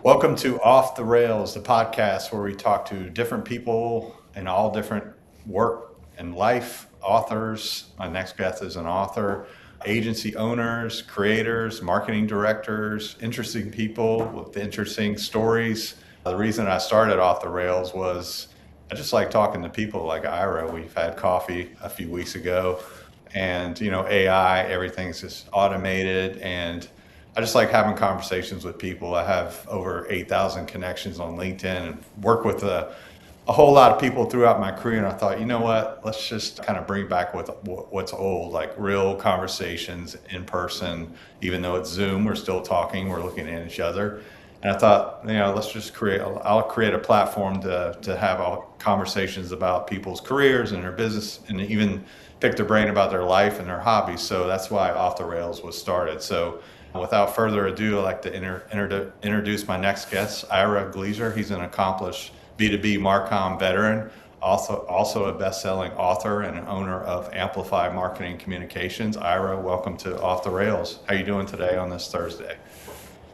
Welcome to Off the Rails, the podcast where we talk to different people in all different work and life, authors. My next guest is an author, agency owners, creators, marketing directors, interesting people with interesting stories. The reason I started Off the Rails was I just like talking to people like Ira. We've had coffee a few weeks ago, and AI, everything's just automated, and I just like having conversations with people. I have over 8,000 connections on LinkedIn and work with a whole lot of people throughout my career. And I thought, you know what, let's just kind of bring back what's old, like real conversations in person. Even though it's Zoom, we're still talking, we're looking at each other. And I thought, let's just I'll create a platform to have all conversations about people's careers and their business, and even pick their brain about their life and their hobbies. So that's why Off the Rails was started. So without further ado, I'd like to introduce my next guest, Ira Gleser. He's an accomplished B2B Marcom veteran, also a best-selling author and an owner of Amplify Marketing Communications. Ira, welcome to Off the Rails. How are you doing today on this Thursday?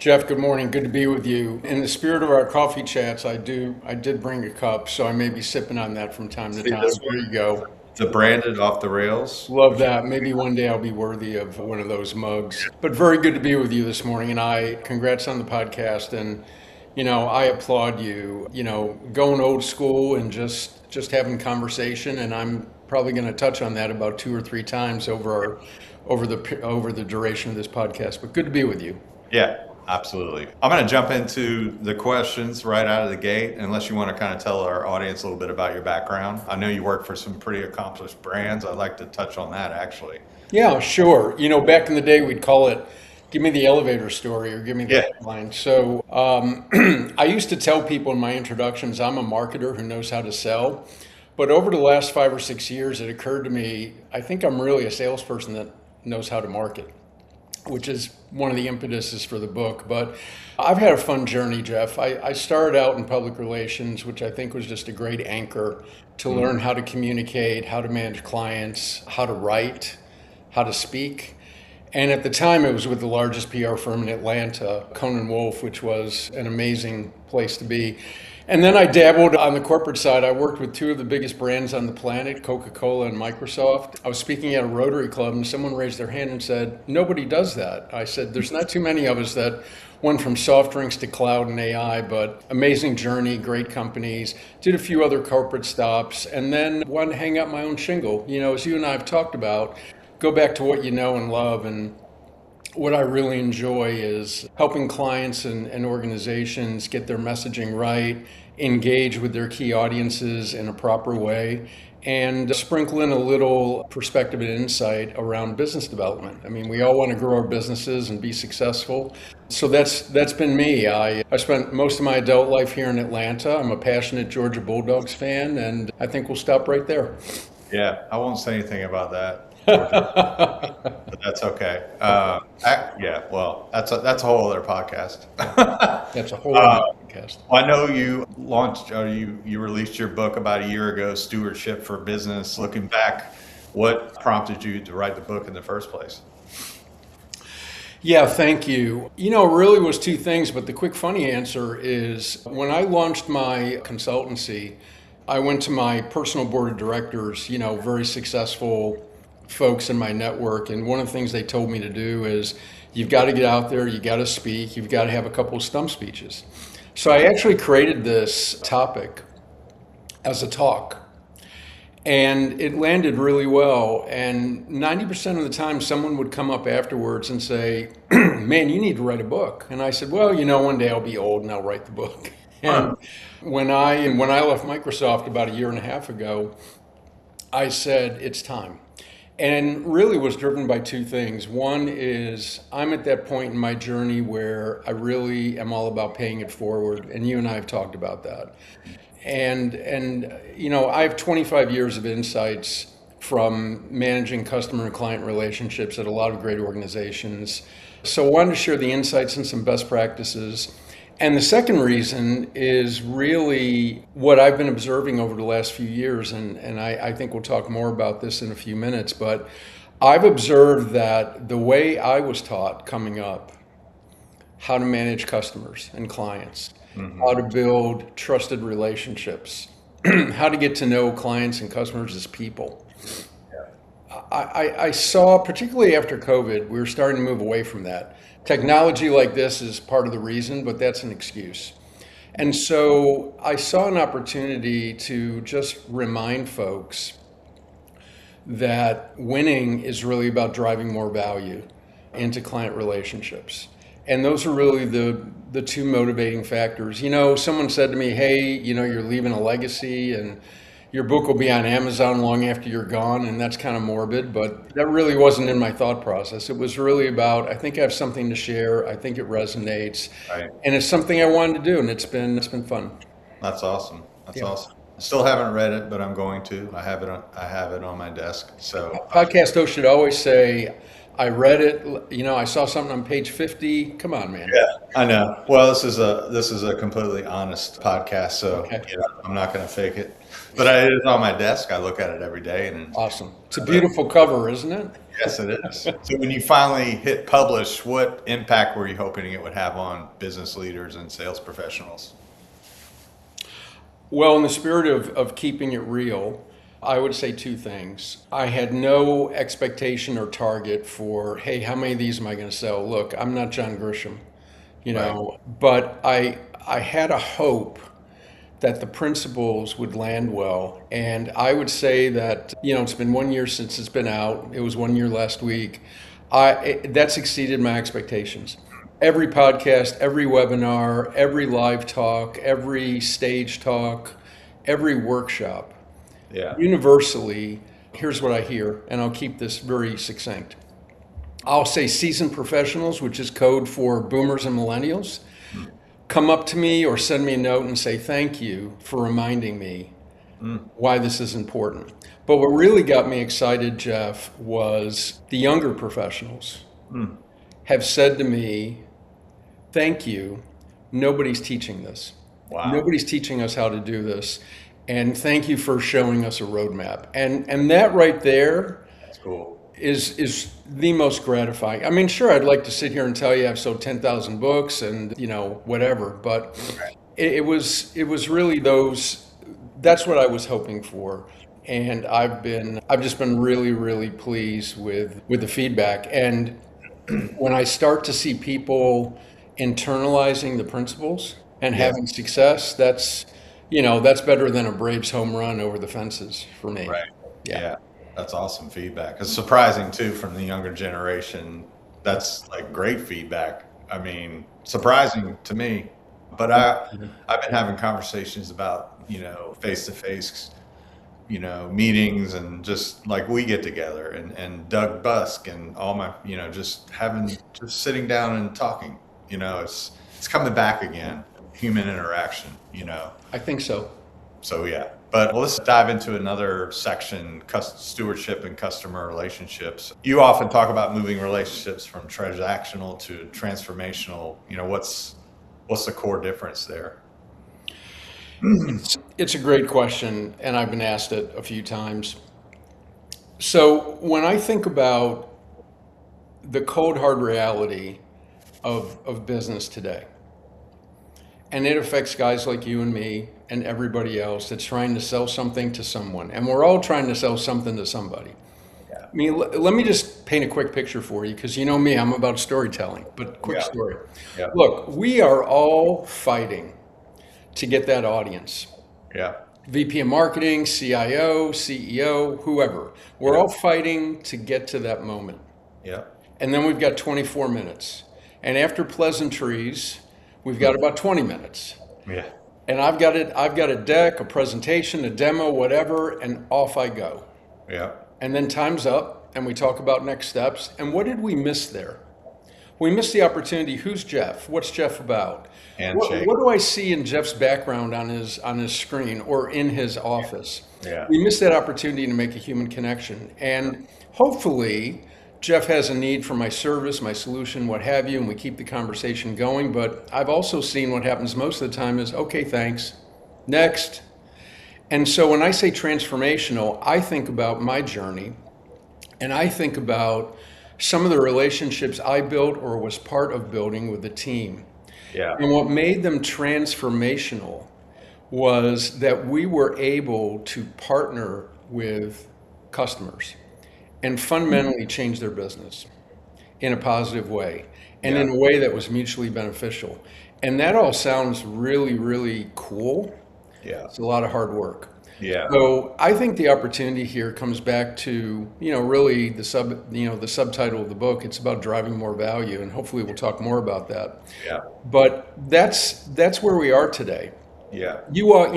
Jeff, good morning. Good to be with you. In the spirit of our coffee chats, I did bring a cup, so I may be sipping on that from time to time. There you go. The branded Off the Rails. Love that. Maybe one day I'll be worthy of one of those mugs. But very good to be with you this morning, and congrats on the podcast. And I applaud you. Going old school and just having conversation. And I'm probably going to touch on that about 2 or 3 times over the duration of this podcast. But good to be with you. Yeah. Absolutely. I'm going to jump into the questions right out of the gate, unless you want to kind of tell our audience a little bit about your background. I know you work for some pretty accomplished brands. I'd like to touch on that, actually. Yeah, sure. Back in the day, we'd call it, give me the elevator story or give me the headline. So I used to tell people in my introductions, I'm a marketer who knows how to sell. But over the last 5 or 6 years, it occurred to me, I think I'm really a salesperson that knows how to market, which is one of the impetuses for the book. But I've had a fun journey, Jeff. I started out in public relations, which I think was just a great anchor to learn how to communicate, how to manage clients, how to write, how to speak. And at the time, it was with the largest PR firm in Atlanta, Conan Wolf, which was an amazing place to be. And then I dabbled on the corporate side. I worked with 2 of the biggest brands on the planet, Coca-Cola and Microsoft. I was speaking at a Rotary Club and someone raised their hand and said, nobody does that. I said, there's not too many of us that went from soft drinks to cloud and AI, but amazing journey, great companies, did a few other corporate stops, and then wanted to hang out my own shingle. As you and I have talked about, go back to what you know and love. And what I really enjoy is helping clients and organizations get their messaging right, engage with their key audiences in a proper way, and sprinkle in a little perspective and insight around business development. I mean, we all want to grow our businesses and be successful. So that's been me. I spent most of my adult life here in Atlanta. I'm a passionate Georgia Bulldogs fan, and I think we'll stop right there. Yeah, I won't say anything about that. But that's okay. Well, that's a whole other podcast. That's a whole other podcast. I know you launched, or you released your book about a year ago, Stewardship for Business. Looking back, what prompted you to write the book in the first place? Yeah, thank you. It really was 2 things, but the quick funny answer is when I launched my consultancy, I went to my personal board of directors, very successful folks in my network, and one of the things they told me to do is you've got to get out there, you got to speak, you've got to have a couple of stump speeches. So I actually created this topic as a talk, and it landed really well. And 90% of the time someone would come up afterwards and say, man, you need to write a book. And I said, well, one day I'll be old and I'll write the book. And when I left Microsoft about a year and a half ago, I said, it's time. And really was driven by 2 things. One is I'm at that point in my journey where I really am all about paying it forward. And you and I have talked about that. And I have 25 years of insights from managing customer and client relationships at a lot of great organizations. So I wanted to share the insights and some best practices. And the second reason is really what I've been observing over the last few years, and I think we'll talk more about this in a few minutes, but I've observed that the way I was taught coming up how to manage customers and clients, how to build trusted relationships, how to get to know clients and customers as people. I saw, particularly after COVID, we were starting to move away from that. Technology like this is part of the reason, but that's an excuse. And so I saw an opportunity to just remind folks that winning is really about driving more value into client relationships. And those are really the two motivating factors. You know, someone said to me, hey, you know, you're leaving a legacy and your book will be on Amazon long after you're gone. And that's kind of morbid, but that really wasn't in my thought process. It was really about, I think I have something to share. I think it resonates. Right. And it's something I wanted to do. And it's been fun. That's awesome. That's Yeah. awesome. I still haven't read it, but I'm going to. I have it on my desk. So Podcast hosts should always say, I read it, you know, I saw something on page 50. Come on, man. yeah, I know. Well, this is a completely honest podcast, so Okay. you know, I'm not going to fake it. But it is on my desk. I look at it every day, and Awesome. It's a beautiful cover, isn't it? yes, it is. So when you finally hit publish, what impact were you hoping it would have on business leaders and sales professionals? Well, in the spirit of keeping it real, I would say two things. I had no expectation or target for, hey, how many of these am I going to sell? Look, I'm not John Grisham, you know, but I had a hope that the principles would land well. And I would say that, you know, it's been 1 year since it's been out. It was 1 year last week. That's exceeded my expectations. Every podcast, every webinar, every live talk, every stage talk, every workshop, Yeah. universally, here's what I hear, and I'll keep this very succinct. I'll say seasoned professionals, which is code for boomers and millennials, come up to me or send me a note and say thank you for reminding me why this is important. But what really got me excited, Jeff, was the younger professionals have said to me, thank you, nobody's teaching this. Wow. Nobody's teaching us how to do this. And thank you for showing us a roadmap. And that right there That's cool. is the most gratifying. I mean, sure, I'd like to sit here and tell you I've sold 10,000 books and, you know, whatever, but it was really that's what I was hoping for. And I've just been really, really pleased with the feedback. And when I start to see people internalizing the principles and having success, that's better than a Braves home run over the fences for me. Right. Yeah. Yeah. That's awesome feedback. It's surprising too from the younger generation. That's like great feedback. I mean, surprising to me. But I've been having conversations about, you know, face-to-face, you know, meetings and just like we get together and Doug Busk and all my, you know, just sitting down and talking, you know, it's coming back again, human interaction, you know. I think so. So yeah, but let's dive into another section, stewardship and customer relationships. You often talk about moving relationships from transactional to transformational. You know, what's the core difference there? It's a great question, and I've been asked it a few times. So when I think about the cold hard reality of business today, and it affects guys like you and me and everybody else that's trying to sell something to someone, and we're all trying to sell something to somebody. Yeah. I mean, let me just paint a quick picture for you, because you know me, I'm about storytelling, but quick Yeah. story. Yeah. Look, we are all fighting to get that audience. Yeah. VP of marketing, CIO, CEO, whoever. We're all fighting to get to that moment. Yeah. And then we've got 24 minutes. And after pleasantries, we've got about 20 minutes. Yeah. And I've got a deck, a presentation, a demo, whatever, and off I go. Yeah. And then time's up and we talk about next steps. And what did we miss there? We missed the opportunity. Who's Jeff? What's Jeff about? Handshake. What do I see in Jeff's background on his screen or in his office? Yeah. We missed that opportunity to make a human connection. And hopefully Jeff has a need for my service, my solution, what have you, and we keep the conversation going. But I've also seen what happens most of the time is, okay, thanks, next. And so when I say transformational, I think about my journey, and I think about some of the relationships I built or was part of building with the team. Yeah. And what made them transformational was that we were able to partner with customers and fundamentally change their business in a positive way and Yeah. in a way that was mutually beneficial. And that all sounds really, really cool. Yeah. It's a lot of hard work. Yeah. So I think the opportunity here comes back to, really the subtitle of the book. It's about driving more value, and hopefully we'll talk more about that. Yeah. But that's where we are today. Yeah.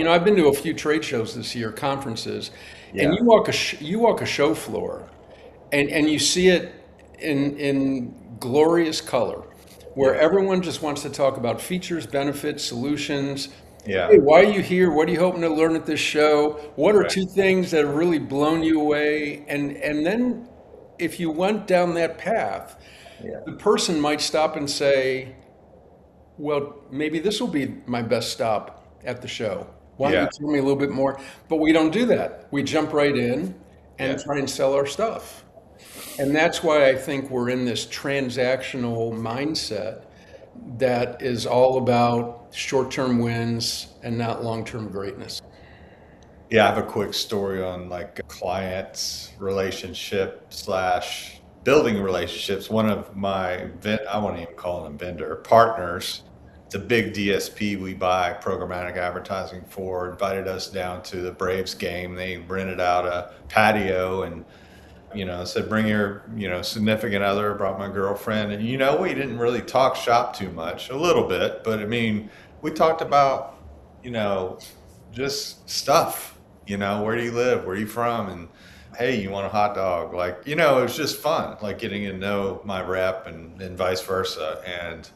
I've been to a few trade shows this year, conferences, and Yeah. you walk a show floor, and you see it in glorious color, where Yeah. everyone just wants to talk about features, benefits, solutions. Yeah. Hey, why are you here? What are you hoping to learn at this show? What are Right. two things that have really blown you away? And then if you went down that path, Yeah. the person might stop and say, well, maybe this will be my best stop at the show. Why don't Yeah. you tell me a little bit more? But we don't do that. We jump right in and Yeah. try and sell our stuff. And that's why I think we're in this transactional mindset that is all about short-term wins and not long-term greatness. Yeah, I have a quick story on like clients relationship slash building relationships. One of my I won't even call them vendor partners. It's a big DSP we buy programmatic advertising for. Invited us down to the Braves game. They rented out a patio and said bring your significant other. Brought my girlfriend, and we didn't really talk shop too much. A little bit, but I mean, we talked about just stuff. Where do you live? Where are you from? And hey, you want a hot dog? Like, it was just fun, like getting to know my rep and vice versa. And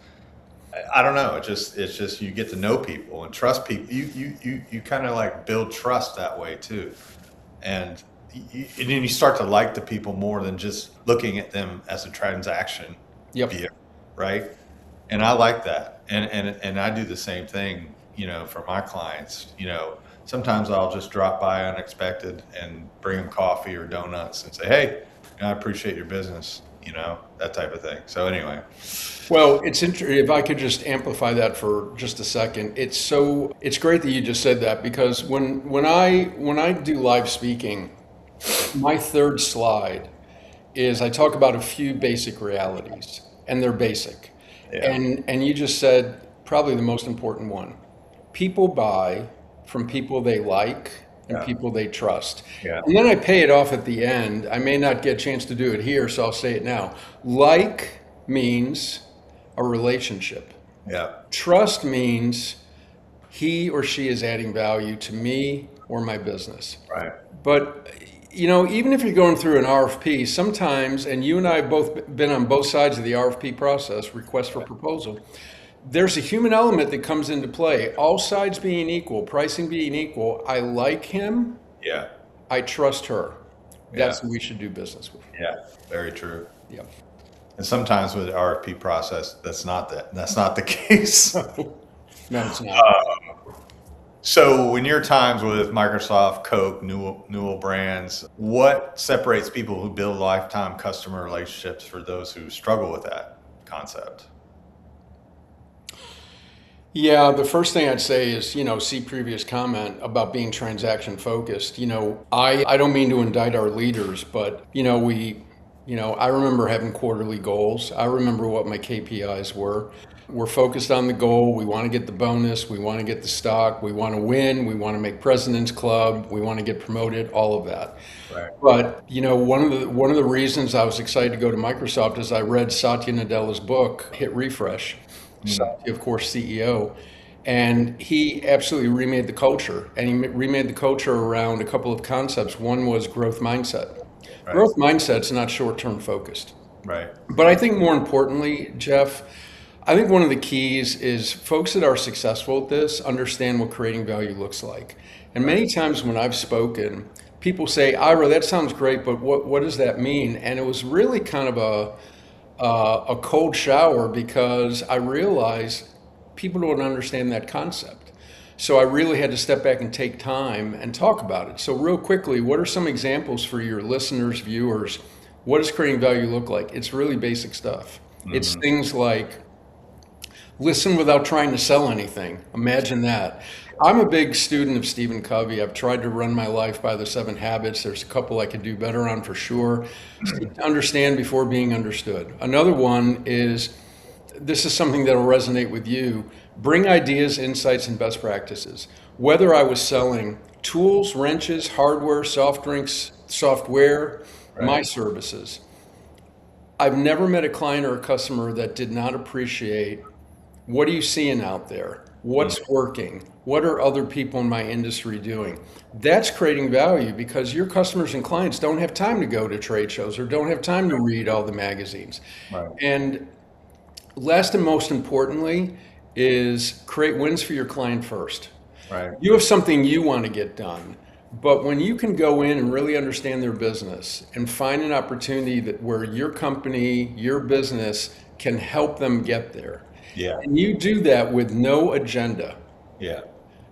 I don't know, it's just you get to know people and trust people. You kind of like build trust that way too. And then you start to like the people more than just looking at them as a transaction. Yep. Vehicle, right? And I like that. And I do the same thing, for my clients. Sometimes I'll just drop by unexpected and bring them coffee or donuts and say, hey, I appreciate your business, that type of thing. So anyway. Well, it's interesting. If I could just amplify that for just a second, it's great that you just said that, because when I do live speaking, my third slide is I talk about a few basic realities, and they're basic. Yeah. And you just said probably the most important one. People buy from people they like and Yeah. people they trust. Yeah. And then I pay it off at the end. I may not get a chance to do it here, so I'll say it now. Like means a relationship. Yeah. Trust means he or she is adding value to me or my business. Right. But even if you're going through an RFP, sometimes, and you and I have both been on both sides of the RFP process, request for proposal, there's a human element that comes into play. All sides being equal, pricing being equal, I like him, Yeah. I trust her. That's Yeah. who we should do business with. Yeah. Very true. Yeah. And sometimes with the RFP process, that's not the case. No, it's not. So in your times with Microsoft, Coke, Newell Brands, what separates people who build lifetime customer relationships for those who struggle with that concept? Yeah, the first thing I'd say is, see previous comment about being transaction focused. I don't mean to indict our leaders, but, I remember having quarterly goals. I remember what my KPIs were. We're focused on the goal. We want to get the bonus. We want to get the stock. We want to win. We want to make President's Club. We want to get promoted, all of that. Right. But, one of the reasons I was excited to go to Microsoft is I read Satya Nadella's book, Hit Refresh. Satya, of course, CEO. And he absolutely remade the culture. And he remade the culture around a couple of concepts. One was growth mindset. Right. Growth mindset's not short-term focused. Right. But I think more importantly, Jeff, I think one of the keys is folks that are successful at this understand what creating value looks like. And many times when I've spoken, people say, Ira, that sounds great, but what does that mean? And it was really kind of a cold shower, because I realized people don't understand that concept. So I really had to step back and take time and talk about it. So real quickly, what are some examples for your listeners, viewers? What does creating value look like? It's really basic stuff. It's things like listen without trying to sell anything. Imagine that. I'm a big student of Stephen Covey. I've tried to run my life by the 7 habits. There's a couple I could do better on for sure. Seek to understand before being understood. Another one is, this is something that will resonate with you. Bring ideas, insights, and best practices. Whether I was selling tools, wrenches, hardware, soft drinks, software, my services. I've never met a client or a customer that did not appreciate, what are you seeing out there? What's working? What are other people in my industry doing? That's creating value, because your customers and clients don't have time to go to trade shows or don't have time to read all the magazines. Right. And last and most importantly is create wins for your client first. Right. You have something you want to get done, but when you can go in and really understand their business and find an opportunity that where your company, your business can help them get there, Yeah. and you do that with no agenda, Yeah.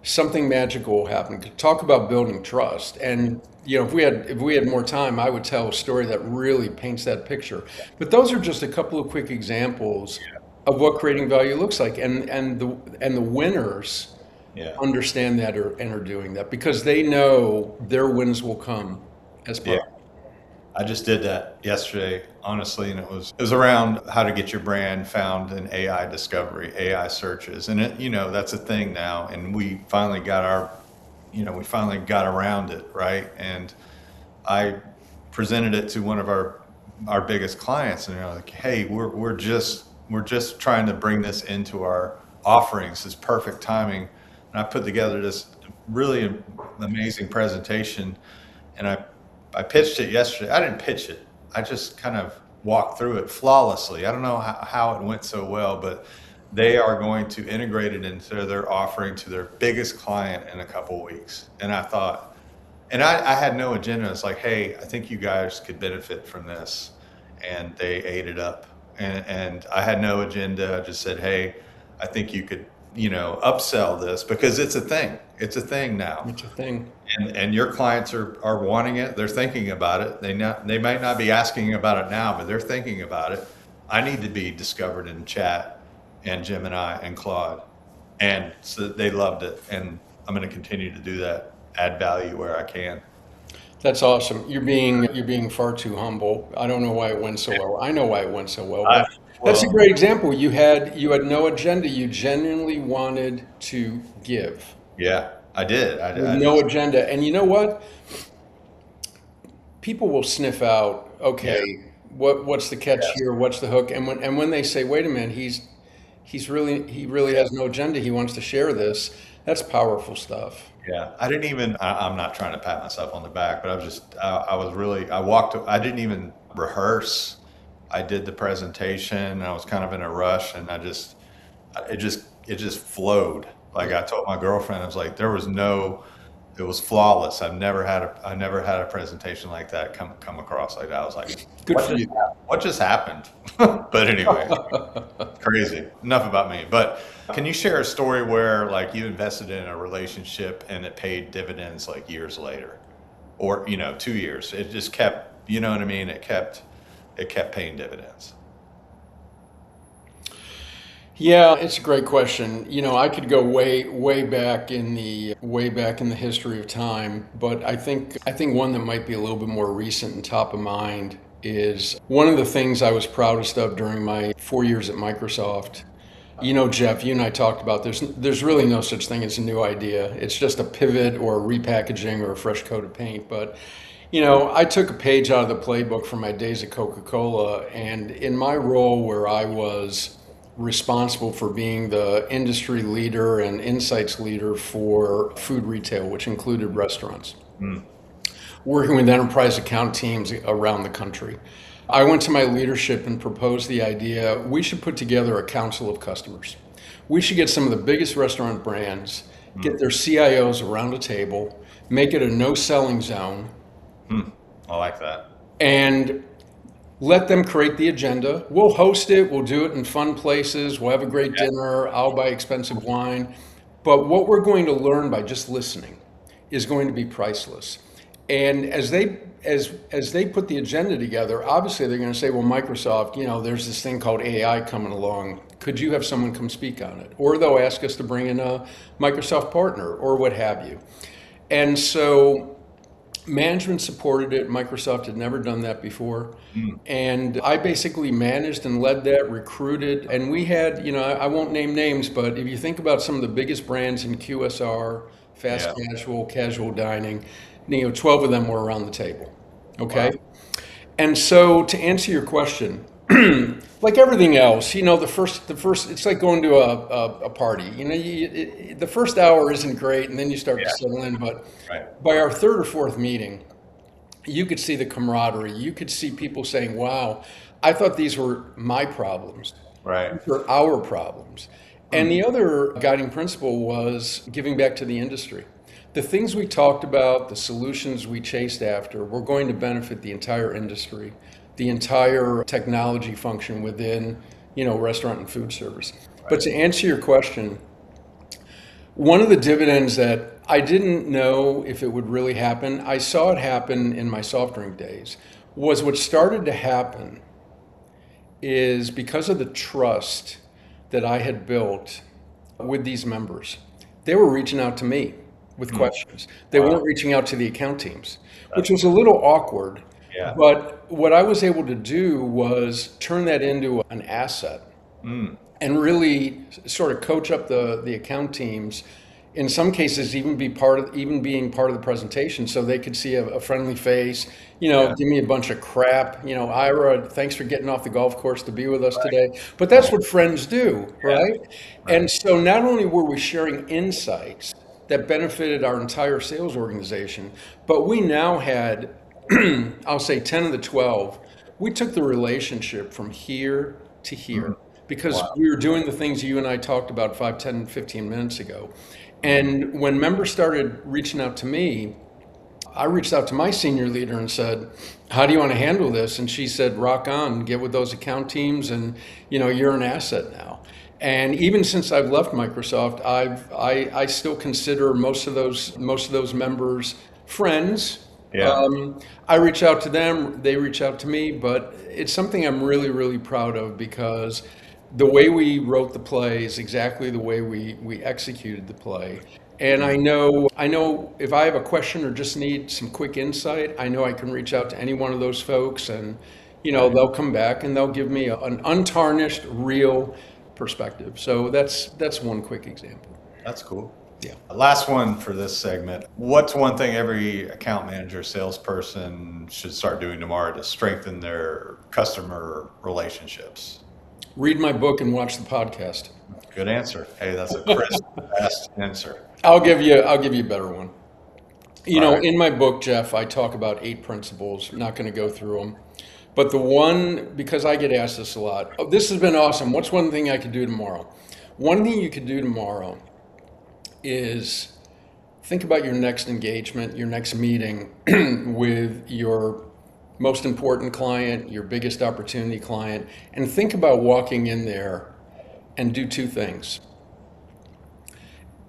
something magical will happen. Talk about building trust. And if we had more time, I would tell a story that really paints that picture. But those are just a couple of quick examples of what creating value looks like. And the winners understand that and are doing that because they know their wins will come as part. Yeah. I just did that yesterday, honestly, and it was around how to get your brand found in AI discovery, AI searches, and that's a thing now. And we finally got around it, right? And I presented it to one of our biggest clients, and they're like, "Hey, we're just trying to bring this into our offerings. It's perfect timing." And I put together this really amazing presentation, and I pitched it yesterday. I didn't pitch it. I just kind of walked through it flawlessly. I don't know how it went so well, but they are going to integrate it into their offering to their biggest client in a couple of weeks. And I thought, and I had no agenda. It's like, hey, I think you guys could benefit from this. And they ate it up. And I had no agenda. I just said, hey, I think you could, upsell this because it's a thing. It's a thing now. It's a thing. And your clients are wanting it. They're thinking about it. They might not be asking about it now, but they're thinking about it. I need to be discovered in chat and Gemini and Claude. And so they loved it. And I'm going to continue to do that, add value where I can. That's awesome. You're being far too humble. I don't know why it went so well. I know why it went so well. But that's a great example. You had no agenda. You genuinely wanted to give. Yeah, I did. No agenda. And you know what? People will sniff out, okay, what's the catch here? What's the hook? And when they say, wait a minute, he really has no agenda. He wants to share this. That's powerful stuff. Yeah, I'm not trying to pat myself on the back, but I didn't even rehearse. I did the presentation. I was kind of in a rush, and it just flowed. Like I told my girlfriend, I was like, it was flawless. I never had a presentation like that come across like that. I was like, good for you. What just happened? But anyway, crazy. Enough about me. But can you share a story where like you invested in a relationship and it paid dividends like years later, or 2 years? It just kept, you know what I mean? It kept paying dividends. Yeah, it's a great question. I could go way back in the history of time, but I think one that might be a little bit more recent and top of mind is one of the things I was proudest of during my 4 years at Microsoft. Jeff, you and I talked about there's really no such thing as a new idea. It's just a pivot or a repackaging or a fresh coat of paint. But I took a page out of the playbook from my days at Coca-Cola, and in my role where I was responsible for being the industry leader and insights leader for food retail, which included restaurants, working with enterprise account teams around the country. I went to my leadership and proposed the idea, we should put together a council of customers. We should get some of the biggest restaurant brands, get their CIOs around a table, make it a no-selling zone. I like that. And let them create the agenda. We'll host it. We'll do it in fun places. We'll have a great dinner. I'll buy expensive wine. But what we're going to learn by just listening is going to be priceless. And as they put the agenda together, obviously they're going to say, well, Microsoft, there's this thing called AI coming along. Could you have someone come speak on it? Or they'll ask us to bring in a Microsoft partner or what have you. And so management supported it. Microsoft had never done that before. And I basically managed and led that, recruited. And we had, I won't name names, but if you think about some of the biggest brands in QSR, fast casual, casual dining, 12 of them were around the table. Okay. Wow. And so to answer your question, like everything else, the first, it's like going to a party. The first hour isn't great, and then you start to settle in. But by our third or fourth meeting, you could see the camaraderie. You could see people saying, "Wow, I thought these were my problems. Right. These were our problems." And the other guiding principle was giving back to the industry. The things we talked about, the solutions we chased after, were going to benefit the entire industry, the entire technology function within, restaurant and food service. Right. But to answer your question, one of the dividends that I didn't know if it would really happen, I saw it happen in my soft drink days, was what started to happen is because of the trust that I had built with these members, they were reaching out to me with questions. They weren't reaching out to the account teams, which was a little awkward. Yeah. But what I was able to do was turn that into an asset and really sort of coach up the account teams. In some cases, even being part of the presentation, so they could see a friendly face. Give me a bunch of crap. Ira, thanks for getting off the golf course to be with us today. But that's what friends do, right? And so not only were we sharing insights that benefited our entire sales organization, but we now had, I'll say 10 of the 12, we took the relationship from here to here because we were doing the things you and I talked about 5, 10, 15 minutes ago. And when members started reaching out to me, I reached out to my senior leader and said, how do you want to handle this? And she said, rock on, get with those account teams, and you're an asset now. And even since I've left Microsoft, I still consider most of those members friends. Yeah. I reach out to them, they reach out to me, but it's something I'm really, really proud of because the way we wrote the play is exactly the way we executed the play. And I know if I have a question or just need some quick insight, I know I can reach out to any one of those folks and, they'll come back and they'll give me an untarnished, real perspective. So that's one quick example. That's cool. Yeah. Last one for this segment. What's one thing every account manager, salesperson should start doing tomorrow to strengthen their customer relationships? Read my book and watch the podcast. Good answer. Hey, that's a crisp, fast answer. I'll give you a better one. In my book, Jeff, I talk about 8 principles. I'm not going to go through them. But the one, because I get asked this a lot, this has been awesome. What's one thing I could do tomorrow? One thing you could do tomorrow is think about your next engagement, your next meeting with your most important client, your biggest opportunity client, and think about walking in there and do 2 things.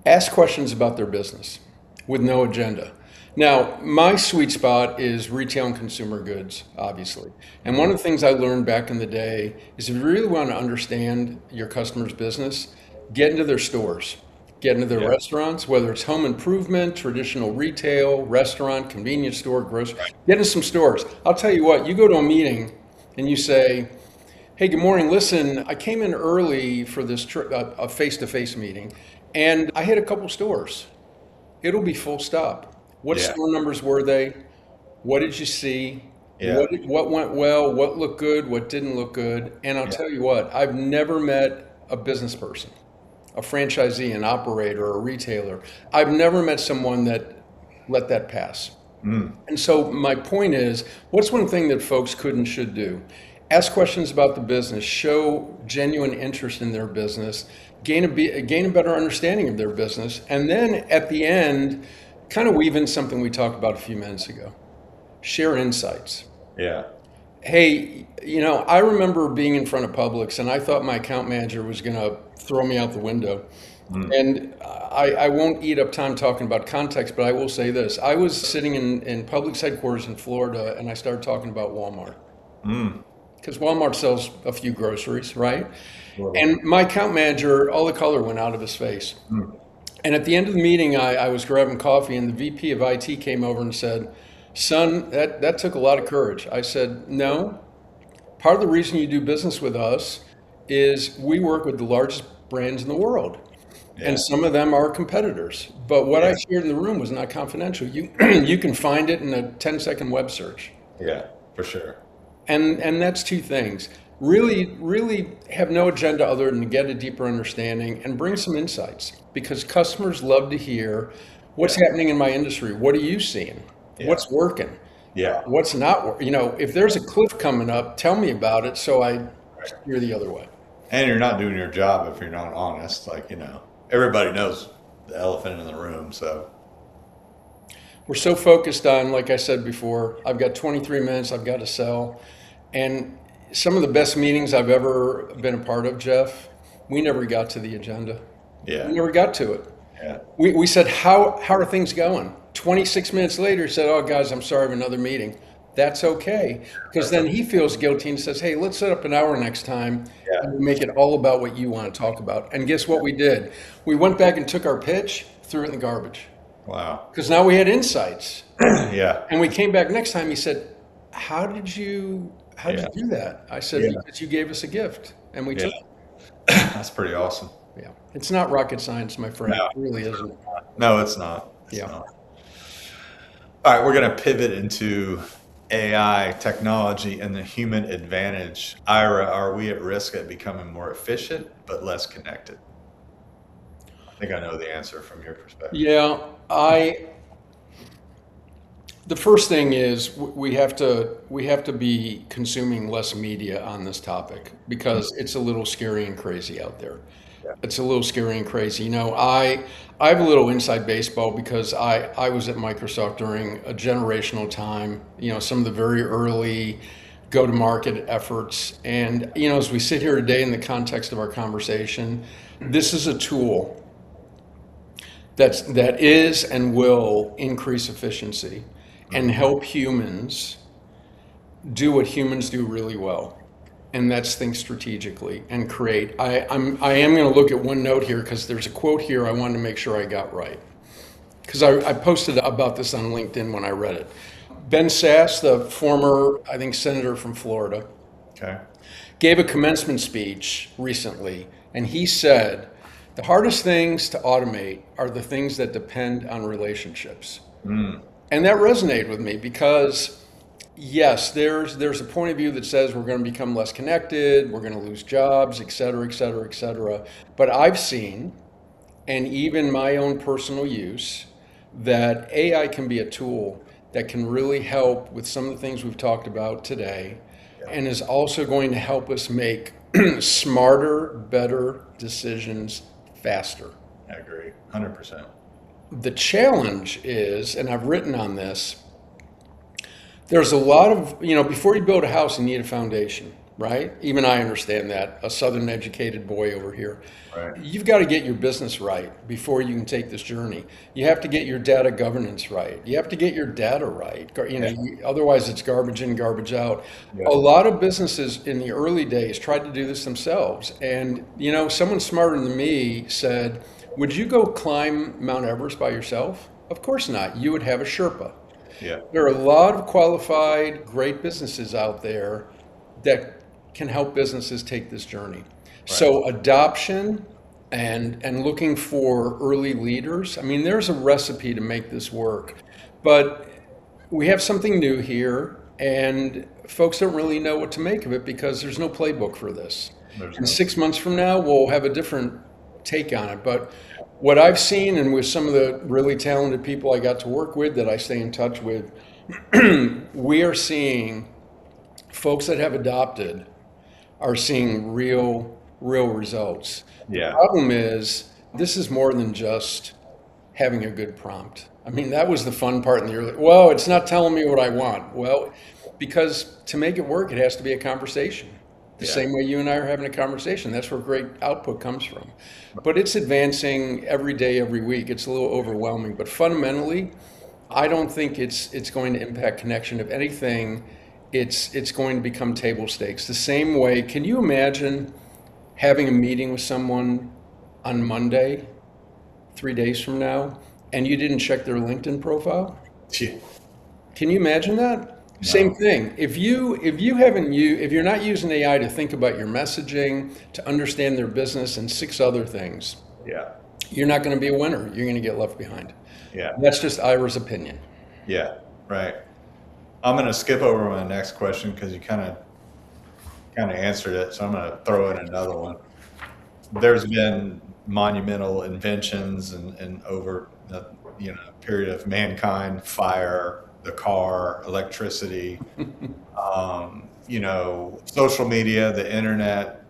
Ask questions about their business with no agenda. Now, my sweet spot is retail and consumer goods, obviously. And one of the things I learned back in the day is if you really want to understand your customer's business, get into their stores, get into their restaurants, whether it's home improvement, traditional retail, restaurant, convenience store, grocery, get into some stores. I'll tell you what, you go to a meeting and you say, hey, good morning, listen, I came in early for this a face-to-face meeting, and I hit a couple stores. It'll be full stop. What store numbers were they? What did you see? Yeah. What went well? What looked good? What didn't look good? And I'll tell you what, I've never met a business person, a franchisee, an operator, a retailer. I've never met someone that let that pass. And so my point is, what's one thing that folks could and should do? Ask questions about the business, show genuine interest in their business, gain a better understanding of their business, and then at the end, kind of weave in something we talked about a few minutes ago. Share insights. Yeah. Hey, I remember being in front of Publix and I thought my account manager was going to throw me out the window. Mm. And I won't eat up time talking about context, but I will say this. I was sitting in Publix headquarters in Florida and I started talking about Walmart Mm. because Walmart sells a few groceries, right? Totally. And my account manager, all the color went out of his face. Mm. And at the end of the meeting, I was grabbing coffee and the VP of IT came over and said, son, that took a lot of courage. I said, no, part of the reason you do business with us is we work with the largest brands in the world. And Yeah. some of them are competitors. But what I Yeah. shared in the room was not confidential. You you can find it in a 10-second web search. Yeah. For sure. And that's two things. Really have no agenda other than to get a deeper understanding and bring some insights because customers love to hear what's Yeah. happening in my industry. What are you seeing? Yeah. What's working? Yeah. What's not working? If there's a cliff coming up, tell me about it so I steer the other way. And you're not doing your job if you're not honest. Like, everybody knows the elephant in the room. So, We're so focused on, like I said before, I've got 23 minutes, I've got to sell. And some of the best meetings I've ever been a part of, Jeff, we never got to the agenda. yeah. We never got to it. Yeah. We said, how are things going? 26 minutes later, he said, oh, guys, I'm sorry, I have another meeting. That's okay. Because then he feels guilty and says, hey, let's set up an hour next time Yeah. and make it all about what you want to talk about. And guess what we did? We went back and took our pitch, threw it in the garbage. Wow. Because now we had insights. Yeah. And we came back next time, he said, how did Yeah. you do that? I said, Yeah. because you gave us a gift and we Yeah. took it. That's pretty awesome. Yeah. It's not rocket science, my friend. No. It really isn't. No, it's not. It's Yeah. not. All right, we're going to pivot into AI technology and the human advantage. Ira, are we at risk at becoming more efficient but less connected? I think I know the answer from your perspective. Yeah, the first thing is we have to be consuming less media on this topic because it's a little scary and crazy out there. Yeah. It's a little scary and crazy. I have a little inside baseball because I was at Microsoft during a generational time, some of the very early go-to-market efforts. And, as we sit here today in the context of our conversation, this is a tool that is and will increase efficiency and help humans do what humans do really well, and that's think strategically and create. I am going to look at one note here because there's a quote here I wanted to make sure I got right because I posted about this on LinkedIn when I read it. Ben Sass, the former, I think, senator from Florida, Okay. gave a commencement speech recently, and he said, the hardest things to automate are the things that depend on relationships. Mm. And that resonated with me because, yes, there's a point of view that says we're going to become less connected, we're going to lose jobs, et cetera, et cetera, et cetera. But I've seen, and even my own personal use, that AI can be a tool that can really help with some of the things we've talked about today and is also going to help us make smarter, better decisions faster. I agree. 100%. The challenge is, and I've written on this, there's a lot of, before you build a house, you need a foundation, right? Even I understand that, a Southern educated boy over here. Right. You've got to get your business right before you can take this journey. You have to get your data governance right. You have to get your data right. Otherwise it's garbage in, garbage out. Yeah. A lot of businesses in the early days tried to do this themselves. And, someone smarter than me said, would you go climb Mount Everest by yourself? Of course not. You would have a Sherpa. Yeah. There are a lot of qualified, great businesses out there that can help businesses take this journey. So adoption and looking for early leaders. I mean, there's a recipe to make this work, but we have something new here and folks don't really know what to make of it because there's no playbook for this. And 6 months from now, we'll have a different take on it. But what I've seen and with some of the really talented people I got to work with that I stay in touch with, we are seeing folks that have adopted are seeing real results. Yeah. The problem is this is more than just having a good prompt. I mean, that was the fun part in the early, well, it's not telling me what I want. Well, because to make it work, it has to be a conversation. The Yeah. same way you and I are having a conversation. That's where great output comes from. But it's advancing every day, every week. It's a little overwhelming. But fundamentally, I don't think it's going to impact connection. If anything, it's going to become table stakes. The same way, can you imagine having a meeting with someone on Monday, 3 days from now, and you didn't check their LinkedIn profile? Yeah. Can you imagine that? Same No. thing. If you're not using AI to think about your messaging, to understand their business and six other things, Yeah. you're not going to be a winner. You're going to get left behind. Yeah. That's just Ira's opinion. Yeah. Right. I'm going to skip over my next question because you kind of answered it. So I'm going to throw in another one. There's been monumental inventions and over the period of mankind, fire, the car, electricity, social media, the internet.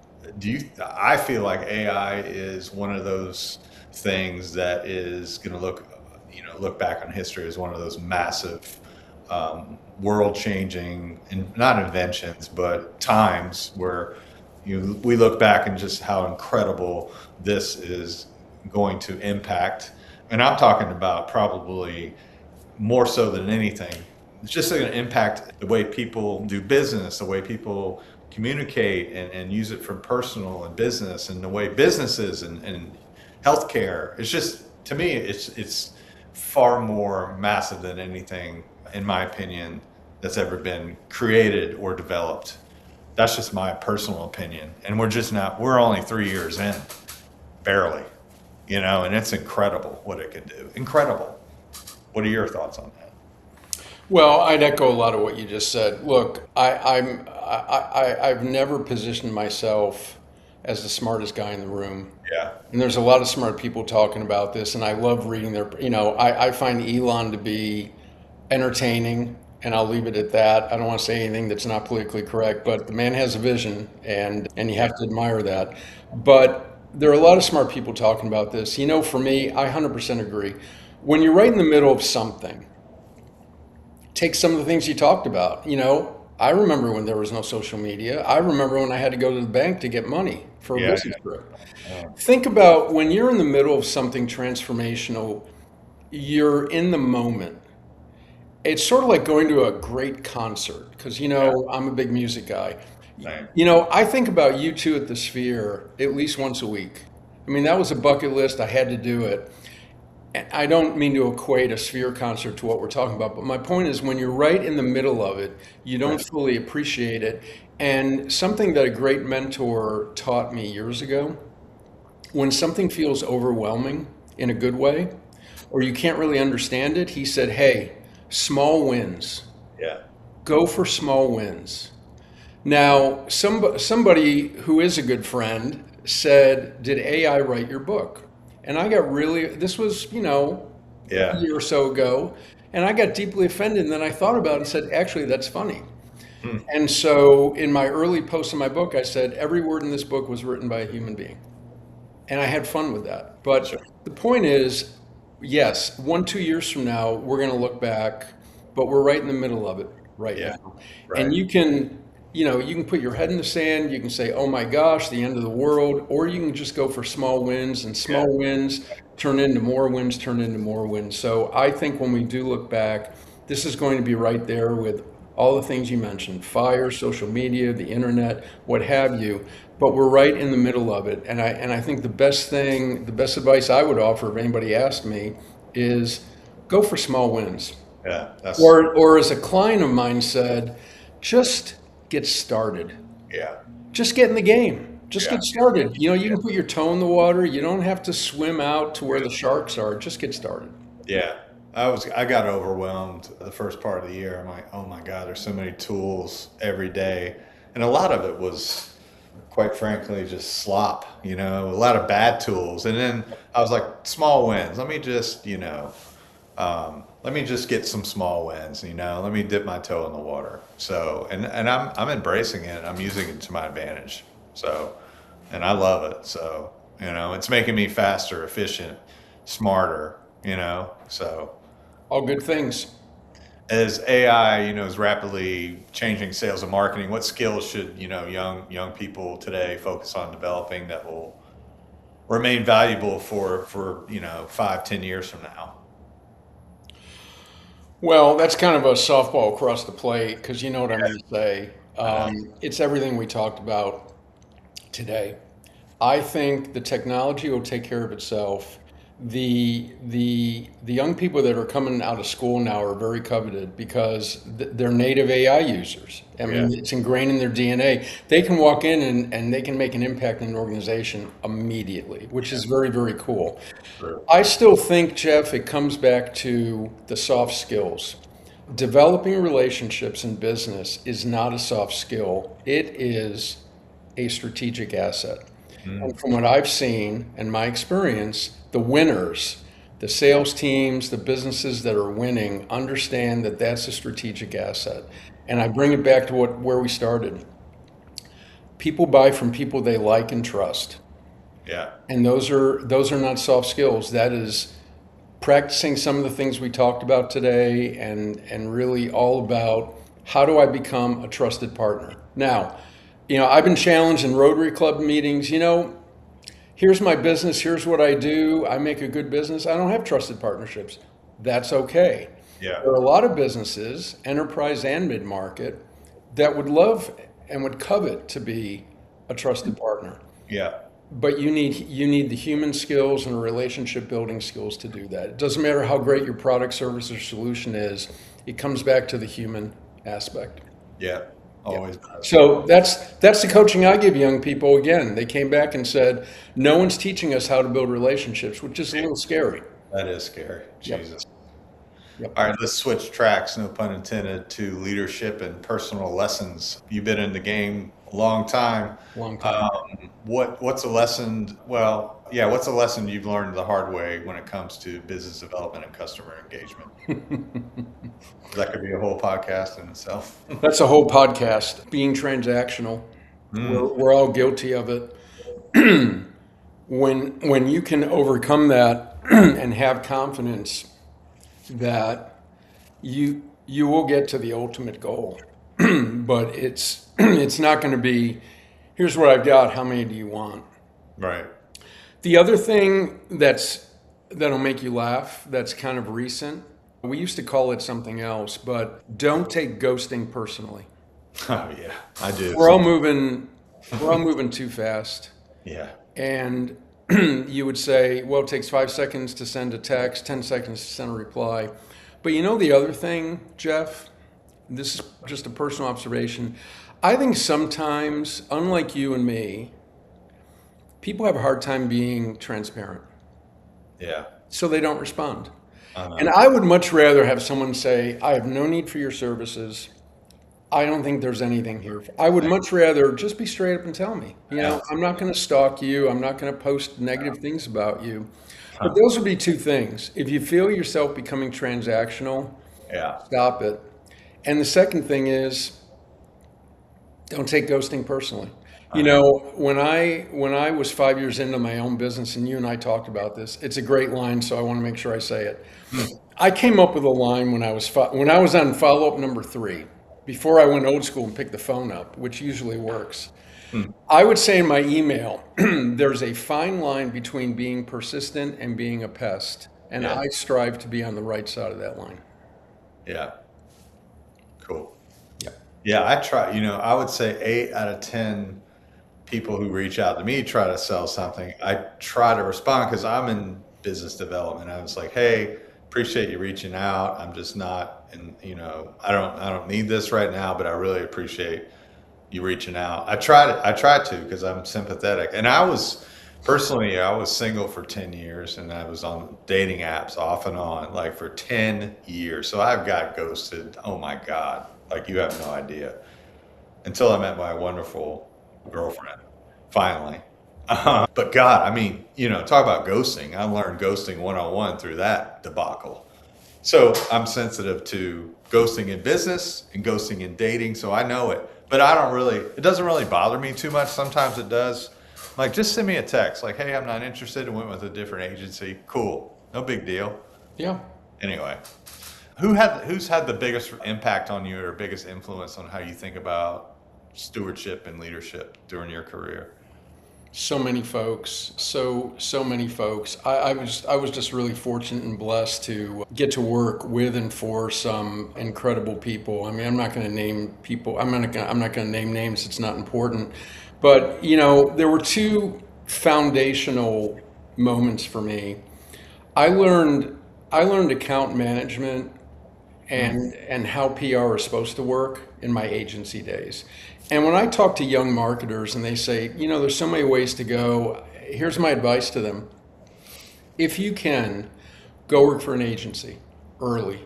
I feel like AI is one of those things that is going to look back on history as one of those massive, world changing, and not inventions, but times where we look back and just how incredible this is going to impact. And I'm talking about probably more so than anything. It's just going to impact the way people do business, the way people communicate and use it for personal and business, and the way businesses and healthcare. It's just, to me, it's far more massive than anything, in my opinion, that's ever been created or developed. That's just my personal opinion. And we're only 3 years in, barely, and it's incredible what it can do. Incredible. What are your thoughts on that? Well, I'd echo a lot of what you just said. Look, I've never positioned myself as the smartest guy in the room. Yeah. And there's a lot of smart people talking about this, and I love reading I find Elon to be entertaining, and I'll leave it at that. I don't want to say anything that's not politically correct, but the man has a vision, and you have to admire that. But there are a lot of smart people talking about this. For me, I 100% agree. When you're right in the middle of something, take some of the things you talked about. I remember when there was no social media. I remember when I had to go to the bank to get money for a Yeah. business trip. Think about when you're in the middle of something transformational, you're in the moment. It's sort of like going to a great concert because, I'm a big music guy. Same. I think about you two at the Sphere at least once a week. I mean, that was a bucket list. I had to do it. And I don't mean to equate a Sphere concert to what we're talking about, but my point is when you're right in the middle of it, you don't fully appreciate it. And something that a great mentor taught me years ago, when something feels overwhelming in a good way, or you can't really understand it, he said, hey, small wins. Yeah. Go for small wins. Now, somebody who is a good friend said, did AI write your book? And I got this was, Yeah. a year or so ago, and I got deeply offended. And then I thought about it and said, actually, that's funny. And so in my early post in my book, I said, every word in this book was written by a human being. And I had fun with that. But the point is, yes, 2 years from now, we're going to look back, but we're right in the middle of it right now. Right. And you can put your head in the sand. You can say, oh my gosh, the end of the world. Or you can just go for small wins, and small wins turn into more wins, turn into more wins. So I think when we do look back, this is going to be right there with all the things you mentioned, fire, social media, the internet, what have you. But we're right in the middle of it. And I think the best advice I would offer if anybody asked me is go for small wins. Yeah. Or as a client of mine said, just get started. Yeah. Just get in the game. Just Yeah. get started. You can put your toe in the water. You don't have to swim out to where the sharks are. Just get started. Yeah. I got overwhelmed the first part of the year. I'm like, oh my God, there's so many tools every day. And a lot of it was, quite frankly, just slop, a lot of bad tools. And then I was like, small wins. Let me just, get some small wins, let me dip my toe in the water. So, and I'm embracing it. I'm using it to my advantage. So, and I love it. So, it's making me faster, efficient, smarter, so. All good things. as AI, is rapidly changing sales and marketing, what skills should, young people today focus on developing that will remain valuable for 5, 10 years from now? Well, that's kind of a softball across the plate because you know what I'm going to say. I know. It's everything we talked about today. I think the technology will take care of itself. The young people that are coming out of school now are very coveted because they're native AI users. I Yeah. mean, it's ingrained in their DNA. They can walk in and they can make an impact in an organization immediately, which is very, very cool. True. I still think, Jeff, it comes back to the soft skills. Developing relationships in business is not a soft skill. It is a strategic asset. And from what I've seen and my experience, the winners, the sales teams, the businesses that are winning understand that that's a strategic asset. And I bring it back to where we started. People buy from people they like and trust. Yeah. And those are not soft skills. That is practicing some of the things we talked about today and really all about how do I become a trusted partner. Now, I've been challenged in Rotary Club meetings, here's my business, here's what I do, I make a good business. I don't have trusted partnerships. That's okay. Yeah. There are a lot of businesses, enterprise and mid-market, that would love and would covet to be a trusted partner. Yeah. But you need the human skills and the relationship building skills to do that. It doesn't matter how great your product, service, or solution is. It comes back to the human aspect. Yeah. Always. So that's the coaching I give young people. Again, they came back and said, no one's teaching us how to build relationships, which is a little scary. That is scary. Yep. Jesus. Yep. All right, let's switch tracks, no pun intended, to leadership and personal lessons. You've been in the game a long time. Long time. What's a lesson? Well, yeah, what's a lesson you've learned the hard way when it comes to business development and customer engagement? That could be a whole podcast in itself. That's a whole podcast. Being transactional. We're all guilty of it. When you can overcome that and have confidence that you will get to the ultimate goal, but it's not going to be, here's what I've got, how many do you want? Right. The other thing that'll make you laugh, that's kind of recent, we used to call it something else, but don't take ghosting personally. Oh yeah, I do. We're all moving too fast. Yeah. And you would say, well, it takes 5 seconds to send a text, 10 seconds to send a reply. But the other thing, Jeff, this is just a personal observation. I think sometimes, unlike you and me, people have a hard time being transparent. Yeah. So they don't respond. And I would much rather have someone say, I have no need for your services. I don't think there's anything here. I would much rather just be straight up and tell me, I'm not going to stalk you. I'm not going to post negative things about you. But those would be two things. If you feel yourself becoming transactional, Yeah. stop it. And the second thing is, don't take ghosting personally. When I was 5 years into my own business, and you and I talked about this, it's a great line, so I want to make sure I say it. I came up with a line when I was on follow-up number 3, before I went old school and picked the phone up, which usually works. I would say in my email, there's a fine line between being persistent and being a pest, and Yeah. I strive to be on the right side of that line. Yeah. Cool. Yeah. Yeah, I try, I would say 8 out of 10 people who reach out to me try to sell something. I try to respond because I'm in business development. I was like, hey, appreciate you reaching out. I'm just not, and I don't need this right now, but I really appreciate you reaching out. I tried to because I'm sympathetic. And I was single for 10 years and I was on dating apps off and on like for 10 years. So I've got ghosted. Oh my God. Like you have no idea. Until I met my wonderful girlfriend, finally. But God, talk about ghosting. I learned ghosting 101 through that debacle. So I'm sensitive to ghosting in business and ghosting in dating. So I know it, but it doesn't really bother me too much. Sometimes it does. Like, just send me a text like, hey, I'm not interested and went with a different agency. Cool. No big deal. Yeah. Anyway. who's had the biggest impact on you or biggest influence on how you think about stewardship and leadership during your career? So many folks, so many folks. I was just really fortunate and blessed to get to work with and for some incredible people. I mean, I'm not going to name people. I'm not going to name names. It's not important. But there were two foundational moments for me. I learned I learned account management and how PR is supposed to work in my agency days. And when I talk to young marketers and they say, there's so many ways to go, here's my advice to them. If you can, go work for an agency early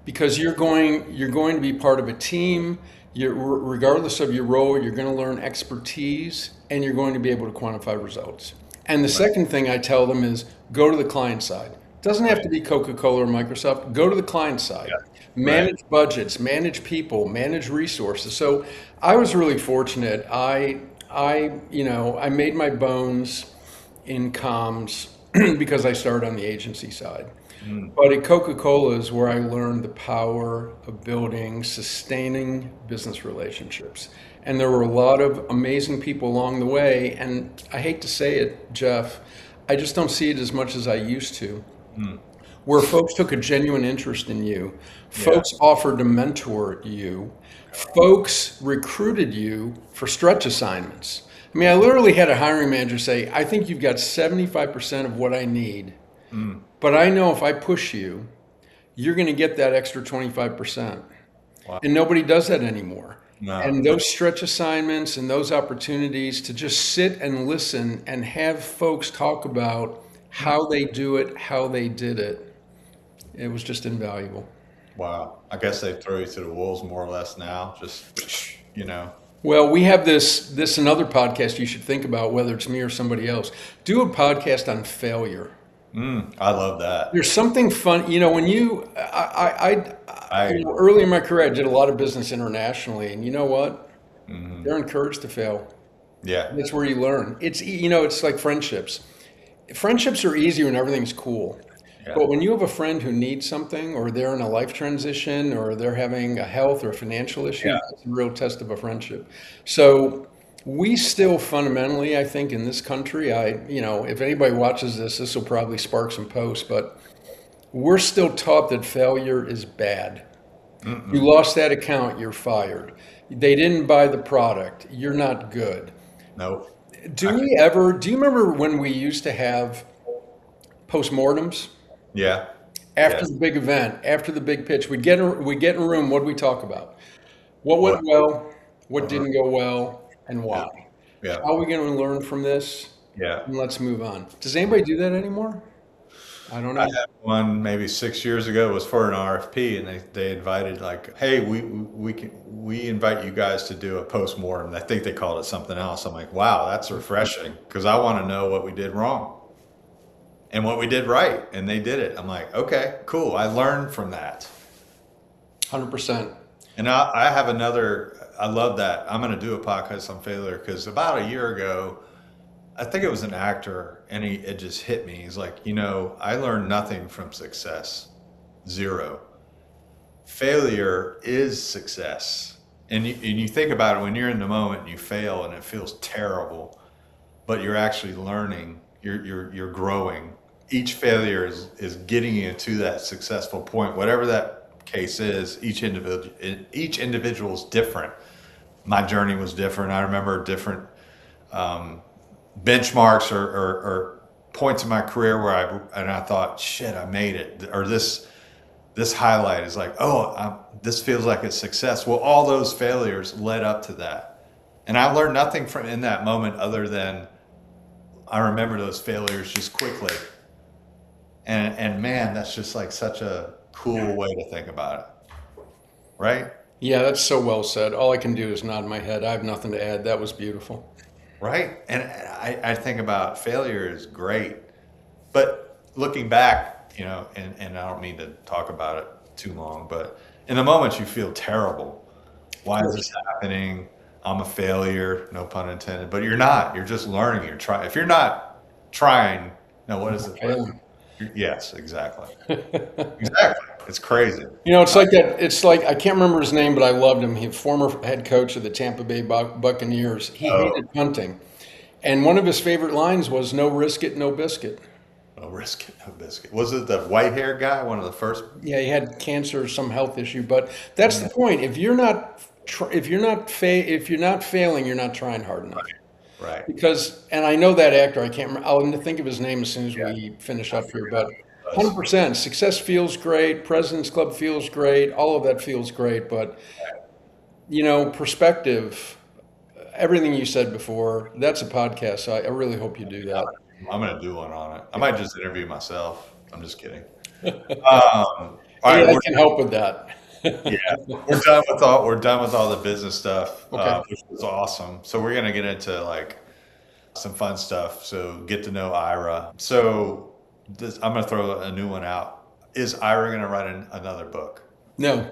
because you're going to be part of a team. Regardless of your role, you're going to learn expertise and you're going to be able to quantify results. And the second thing I tell them is go to the client side. It doesn't have to be Coca-Cola or Microsoft. Go to the client side. Yeah. Manage budgets, manage people, manage resources. So I was really fortunate. I made my bones in comms because I started on the agency side. But at Coca-Cola is where I learned the power of building, sustaining business relationships. And there were a lot of amazing people along the way. And I hate to say it, Jeff, I just don't see it as much as I used to. Where folks took a genuine interest in you, folks offered to mentor you, folks recruited you for stretch assignments. I mean, I literally had a hiring manager say, I think you've got 75% of what I need. But I know if I push you, you're going to get that extra 25%. Wow. And nobody does that anymore. No. And those stretch assignments and those opportunities to just sit and listen and have folks talk about how they do it, how they did it, it was just invaluable. Wow. I guess they throw you to the wolves more or less now, just, Well, we have this another podcast you should think about, whether it's me or somebody else. Do a podcast on failure. I love that. There's something fun, when early in my career, I did a lot of business internationally, and you know what? They're encouraged to fail. Yeah. That's where you learn. It's like friendships. Friendships are easy when everything's cool. Yeah. But when you have a friend who needs something, or they're in a life transition, or they're having a health or financial issue, it's a real test of a friendship. So we still fundamentally, I think, in this country, if anybody watches this will probably spark some posts, but we're still taught that failure is bad. You lost that account, you're fired. They didn't buy the product, you're not good. Nope. Do you remember when we used to have postmortems? Yeah. After the big event, after the big pitch, we'd get in a room, what did we talk about? What went well, what didn't go well, and why? Yeah. How are we going to learn from this? Yeah. And let's move on. Does anybody do that anymore? I don't know. I had one maybe 6 years ago. It was for an RFP, and they invited hey, we invite you guys to do a postmortem. I think they called it something else. I'm like, wow, that's refreshing because I want to know what we did wrong and what we did right, and they did it. I'm like, okay, cool. I learned from that. 100%. And I have another. I love that. I'm going to do a podcast on failure because about a year ago, I think it was an actor, and it just hit me. He's like, I learned nothing from success. Zero. Failure is success. And you think about it when you're in the moment and you fail and it feels terrible, but you're actually learning, you're growing. Each failure is getting you to that successful point, whatever that case is. Each individual is different. My journey was different. I remember different benchmarks or points in my career where I thought, shit, I made it, or this highlight is like, this feels like a success. Well, all those failures led up to that, and I learned nothing from in that moment other than I remember those failures just quickly, and man, that's just like such a cool way to think about it, right? Yeah, that's so well said. All I can do is nod my head. I have nothing to add. That was beautiful. Right. And I think about failure is great, but looking back, and I don't mean to talk about it too long, but in the moment you feel terrible. Why is this happening? I'm a failure, no pun intended, but you're not. You're just learning. You're trying. If you're not trying, no, what is it? Failing. Yes, exactly. Exactly. It's crazy. It's like that. It's like I can't remember his name, but I loved him. He was former head coach of the Tampa Bay Buccaneers. He Oh, hated punting, and one of his favorite lines was "No risk it, no biscuit." no risk it, no biscuit. Was it the white hair guy? One of the first? Yeah, he had cancer or some health issue, but that's the point. If you're not failing, you're not trying hard enough. Right. Because, and I know that actor, I can't remember, I'll think of his name as soon as Yeah. we finish up here, but Us. 100%, success feels great, President's Club feels great, all of that feels great, but, perspective, everything you said before, that's a podcast, so I really hope you do that. I'm gonna do one on it. I might just interview myself. I'm just kidding. All Hey, right, I can help with that. yeah, we're done with all the business stuff, Okay. which was awesome. So we're gonna get into like some fun stuff. So get to know Ira. So I'm gonna throw a new one out. Is Ira gonna write another book? No,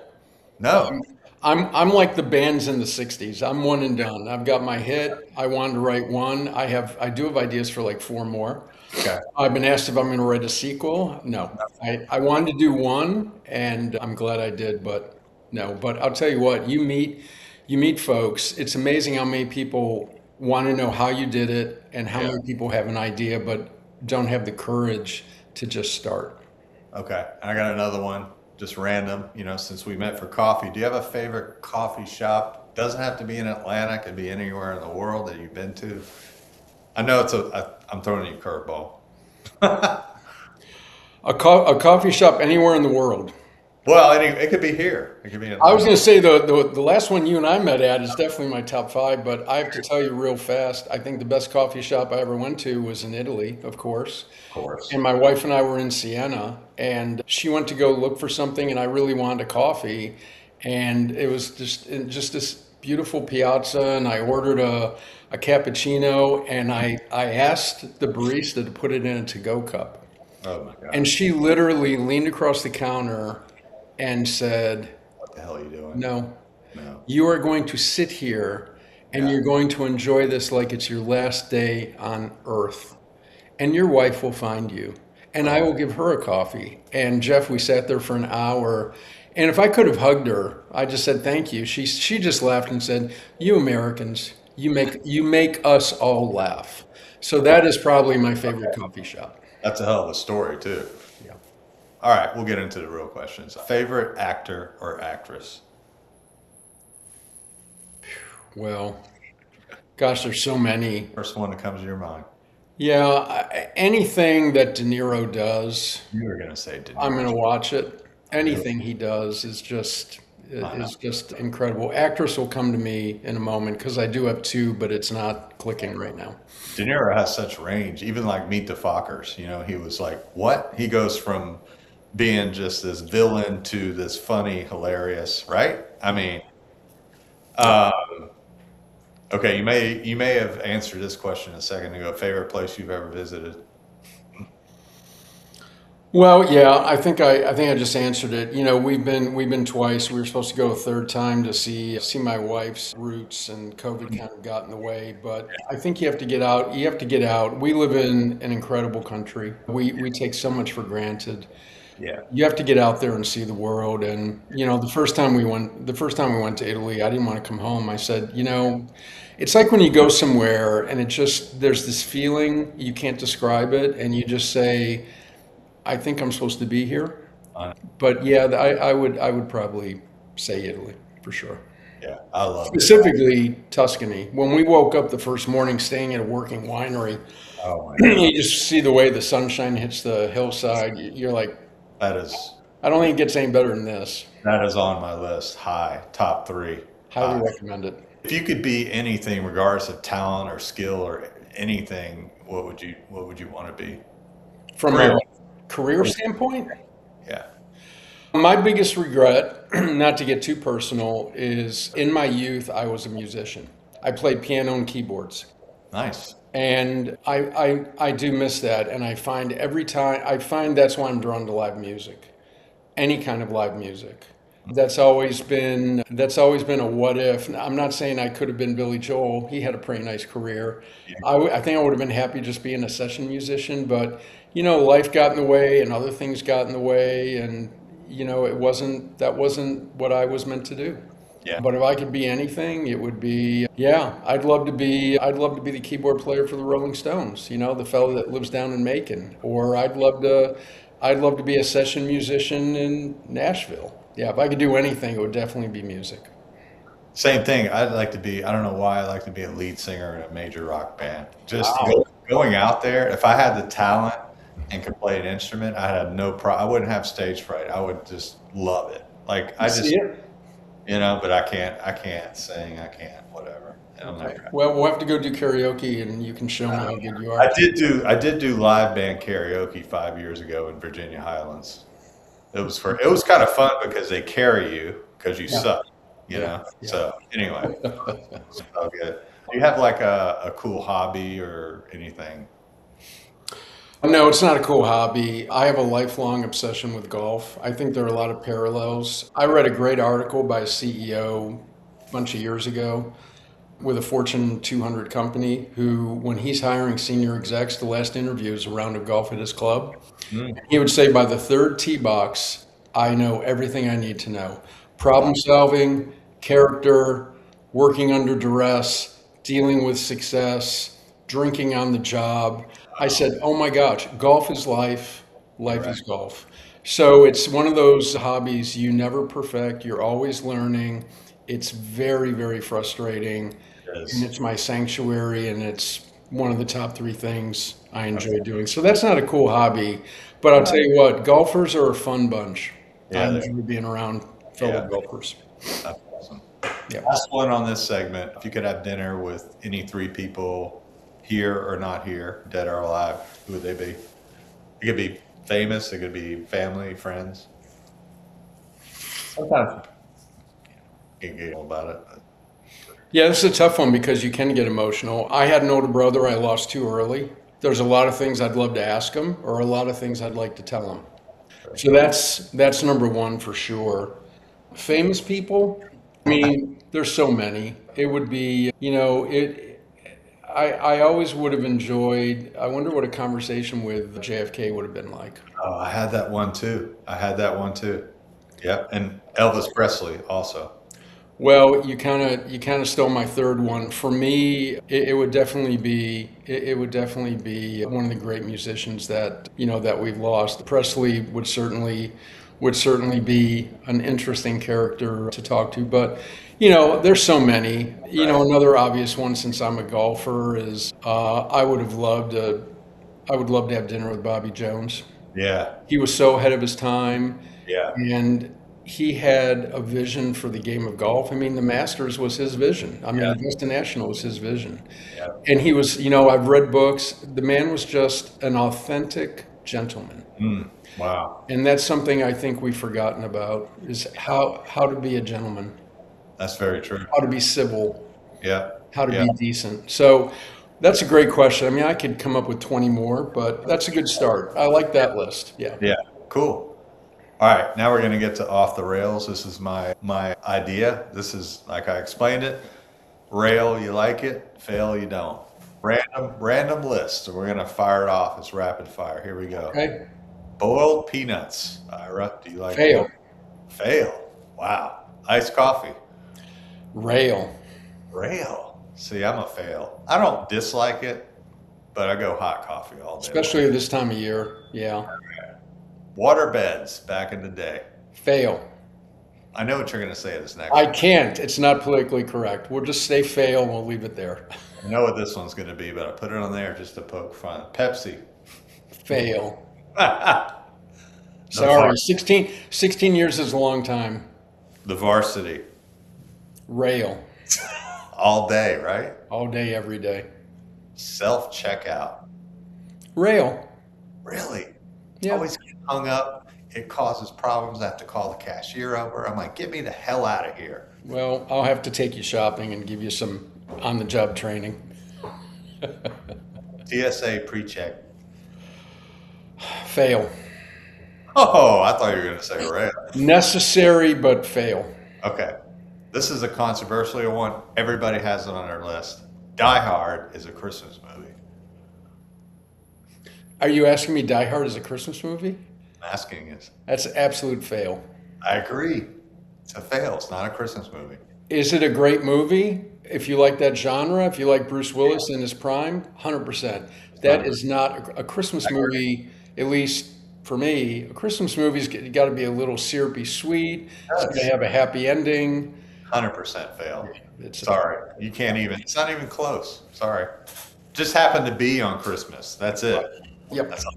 No. I'm like the bands in the 60s. I'm one and done. I've got my hit. I wanted to write one. I do have ideas for like four more. Okay. I've been asked if I'm going to write a sequel. No, I wanted to do one, and I'm glad I did, but no. But I'll tell you what, you meet folks. It's amazing how many people want to know how you did it, and how Yeah. many people have an idea but don't have the courage to just start. Okay. I got another one, just random. Since we met for coffee, do you have a favorite coffee shop? Doesn't have to be in Atlanta. Could be anywhere in the world that you've been to. I know I'm throwing you a curveball. A coffee shop anywhere in the world. Well, it could be here. It could be in I was going to say the last one you and I met at is definitely my top five, but I have to tell you real fast. I think the best coffee shop I ever went to was in Italy, of course. of course. And my wife and I were in Siena, and she went to go look for something, and I really wanted a coffee, and it was just this beautiful piazza, and I ordered a cappuccino, and I asked the barista to put it in a to-go cup, Oh my God. and she literally leaned across the counter and said, What the hell are you doing? "No, No. you are going to sit here, and Yeah. you're going to enjoy this like it's your last day on earth." And your wife will find you. And I will give her a coffee. And Jeff, we sat there for an hour. And if I could have hugged her, I just said thank you. She just laughed and said, "You Americans, you make us all laugh." So that is probably my favorite coffee shop. That's a hell of a story too. Yeah. All right, we'll get into the real questions. Favorite actor or actress? Well, gosh, there's so many. First one that comes to your mind. Yeah, anything that De Niro does, You were gonna say De I'm Niro. going to watch it. Really? Anything he does is just I know. is just incredible. Actress will come to me in a moment because I do have two, but it's not clicking right now. De Niro has such range. Even like Meet the Fockers, he was like, what? He goes from being just this villain to this funny, hilarious, right? I mean, uh, okay, you may have answered this question a second ago. Favorite place you've ever visited? Well, yeah, I think I just answered it. We've been twice. We were supposed to go a third time to see my wife's roots, and COVID kind of got in the way. But I think you have to get out. You have to get out. We live in an incredible country. We take so much for granted. Yeah. You have to get out there and see the world. And the first time we went to Italy, I didn't want to come home. I said, it's like when you go somewhere and there's this feeling you can't describe it, and you just say, "I think I'm supposed to be here." Uh, But yeah, I would probably say Italy for sure. yeah, I love it. Specifically Tuscany. When we woke up the first morning, staying at a working winery, Oh my God. you just see the way the sunshine hits the hillside. You're like, That is I don't think it gets any better than this. that is on my list. High, top three. Highly High. recommend it. If you could be anything, regardless of talent or skill or anything, what would you want to be? From Career. a career standpoint, Yeah. my biggest regret, not to get too personal, is in my youth, I was a musician. I played piano and keyboards. Nice. And I do miss that. And I find that's why I'm drawn to live music, any kind of live music. That's always been a what if. I'm not saying I could have been Billy Joel. He had a pretty nice career. Yeah. I think I would have been happy just being a session musician, but life got in the way and other things got in the way, and that wasn't what I was meant to do. Yeah. But if I could be anything, it would be, I'd love to be the keyboard player for the Rolling Stones, the fellow that lives down in Macon. Or I'd love to be a session musician in Nashville. Yeah, if I could do anything, it would definitely be music. Same thing. I don't know why I'd like to be a lead singer in a major rock band. Just Wow. going out there, if I had the talent and could play an instrument, I had no problem. I wouldn't have stage fright. I would just love it. Like You I see just, it? but I can't sing. I can't, whatever. And I'm Okay. not. Well, we'll have to go do karaoke and you can show me how good you are. I did do live band karaoke 5 years ago in Virginia Highlands. It was kind of fun because they carry you because you Yeah. suck, Yeah. Yeah. So anyway, it's all good. Do you have like a cool hobby or anything? No, it's not a cool hobby. I have a lifelong obsession with golf. I think there are a lot of parallels. I read a great article by a CEO a bunch of years ago with a Fortune 200 company who, when he's hiring senior execs, the last interview is a round of golf at his club. Mm, He would say, by the third tee box, I know everything I need to know. Problem wow. solving, character, working under duress, dealing with success, drinking on the job. I said, oh my gosh, golf is life, life Right. is golf. So it's one of those hobbies you never perfect, you're always learning. It's very, very frustrating, It and is. it's my sanctuary, and it's one of the top three things I enjoy doing. So that's not a cool hobby, but I'll tell you what, golfers are a fun bunch. I Yeah, enjoy being around fellow yeah, golfers. that's awesome. Yeah. Last one on this segment. If you could have dinner with any three people, here or not here, dead or alive, who would they be? It could be famous. It could be family, friends. Sometimes you can giggle about it. Yeah, this is a tough one because you can get emotional. I had an older brother I lost too early. There's a lot of things I'd love to ask him, or a lot of things I'd like to tell him. So that's number one for sure. Famous people, I mean, there's so many. It would be, I always would have enjoyed, I wonder what a conversation with JFK would have been like. Oh, I had that one too. I had that one too. Yep. And Elvis Presley also. Well, you kind of stole my third one. For me, it would definitely be one of the great musicians that we've lost. Presley would certainly be an interesting character to talk to, but there's so many. Right. Another obvious one, since I'm a golfer, is I would love to have dinner with Bobby Jones. Yeah. He was so ahead of his time, Yeah. and he had a vision for the game of golf. I mean, the Masters was his vision. I mean, Yeah. Augusta National was his vision. Yeah. And he was, I've read books. The man was just an authentic gentleman. Mm. Wow. And that's something I think we've forgotten about, is how to be a gentleman, That's very true. how to be civil, Yeah. how to Yeah. be decent. So that's a great question. I mean, I could come up with 20 more, but that's a good start. I like that list. Yeah. Yeah. Cool. All right. Now we're going to get to off the rails. This is my idea. This is like I explained it. Rail, you like it. Fail, you don't. Random list. So we're going to fire it off. It's rapid fire. Here we go. Okay. Boiled peanuts. Ira, do you like Fail. boiled? Fail. Wow. Iced coffee. Rail. Rail. See, I'm a fail. I don't dislike it, but I go hot coffee all day long. Especially this time of year. Yeah. Water beds back in the day. Fail. I know what you're going to say this next I one. can't. It's not politically correct. We'll just say fail and we'll leave it there. I know what this one's going to be, but I put it on there just to poke fun. Pepsi. Fail. the, Sorry. 16 years is a long time. the varsity. Rail. All day, right? All day, every day. Self checkout. Rail. Really? Yeah. Always get hung up. It causes problems. I have to call the cashier over. I'm like, get me the hell out of here. Well, I'll have to take you shopping and give you some on-the-job training. TSA pre-check. Fail. Oh, I thought you were going to say rail. Necessary, but fail. Okay. This is a controversial one. Everybody has it on their list. Die Hard is a Christmas movie. Are you asking me Die Hard is a Christmas movie? Masking is. That's an absolute fail. I agree. It's a fail. It's not a Christmas movie. Is it a great movie? If you like that genre, if you like Bruce Willis in his prime, 100%. That is not a Christmas movie, at least for me. A Christmas movie's got to be a little syrupy sweet. It's going to have a happy ending. 100% fail. It's Sorry. You can't even, it's not even close. Sorry. Just happened to be on Christmas. That's it. Yep. That's all.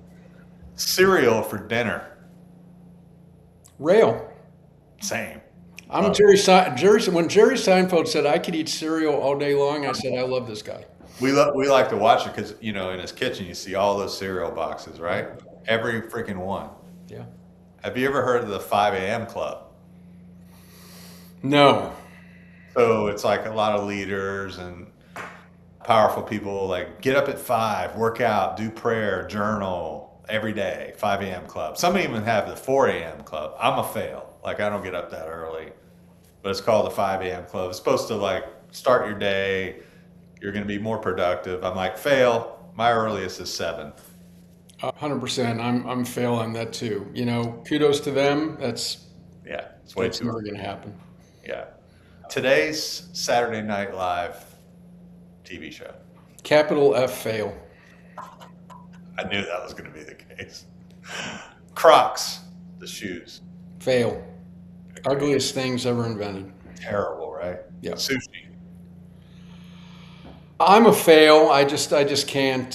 Cereal for dinner. Rail. Same. I'm when Jerry Seinfeld said I could eat cereal all day long, I said I love this guy. We like to watch it because, in his kitchen, you see all those cereal boxes, right? Every freaking one. Yeah. Have you ever heard of the 5 a.m. club? No. So it's like a lot of leaders and powerful people like get up at 5, work out, do prayer, journal every day, 5 a.m. club. Some even have the 4 a.m. club. I'm a fail. Like I don't get up that early, but it's called the 5 a.m. club. It's supposed to like start your day. You're going to be more productive. I'm like, fail. My earliest is 7. 100%. I'm fail on that too. Kudos to them. It's way that's too never early. going to happen. Yeah. Today's Saturday Night Live TV show. Capital F fail. I knew that was going to be the case. Crocs, the shoes. Fail. Ugliest things ever invented. Terrible, right? Yeah. Sushi. I'm a fail. I just can't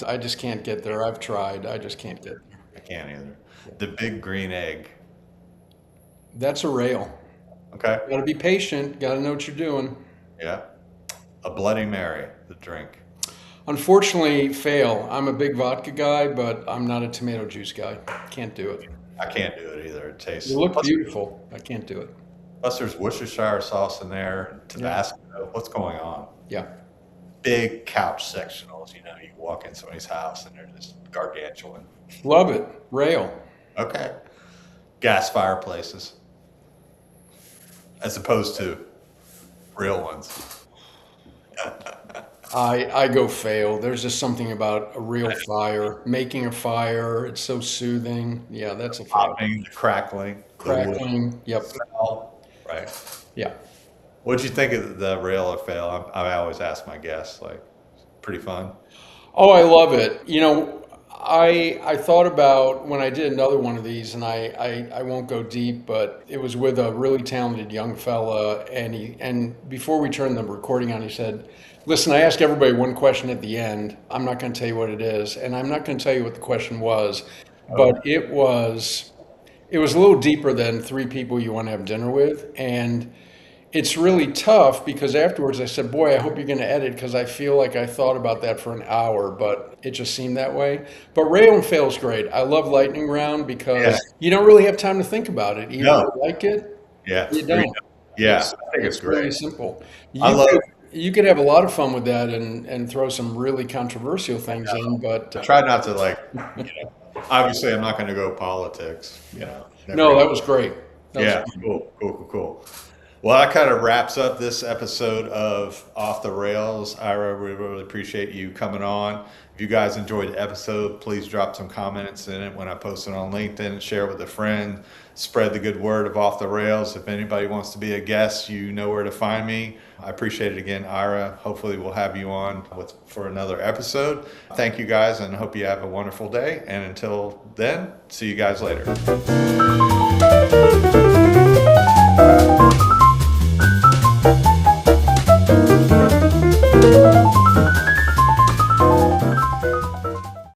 get there. I've tried. I just can't get there. I can't either. The big green egg. That's a rail. Okay. Got to be patient. Got to know what you're doing. Yeah. A Bloody Mary, the drink. Unfortunately, fail. I'm a big vodka guy, but I'm not a tomato juice guy. Can't do it. I can't do it either. It tastes. You look beautiful. I can't do it. Plus, there's Worcestershire sauce in there, Tabasco. Yeah. What's going on? Yeah. Big couch sectionals. You walk in somebody's house and they're just gargantuan. Love it. Rail. Okay. Gas fireplaces, as opposed to real ones. I go fail. There's just something about a real fire, making a fire. It's so soothing. Yeah, that's a fail. Popping, the crackling. Crackling. Yep. Smell. Right. Yeah. What'd you think of the rail or fail? I always ask my guests, like, pretty fun. Oh, I love it. I thought about when I did another one of these, and I won't go deep, but it was with a really talented young fella, and before we turned the recording on, he said, "Listen, I ask everybody one question at the end. I'm not going to tell you what it is, and I'm not going to tell you what the question was, but it was a little deeper than 3 people you want to have dinner with, and it's really tough because afterwards I said, boy, I hope you're going to edit because I feel like I thought about that for an hour, but it just seemed that way. But rail and fail is great. I love lightning round because you don't really have time to think about it. Either you like it, you don't. Yeah, I think it's great. Really simple. You could have a lot of fun with that and throw some really controversial things in, but I try not to obviously I'm not going to go politics, No, that was great. That was Cool. Well, that kind of wraps up this episode of Off the Rails. Ira, we really appreciate you coming on. If you guys enjoyed the episode, please drop some comments in it when I post it on LinkedIn. Share with a friend. Spread the good word of Off the Rails. If anybody wants to be a guest, you know where to find me. I appreciate it again, Ira. Hopefully we'll have you on for another episode. Thank you guys and hope you have a wonderful day. And until then, see you guys later.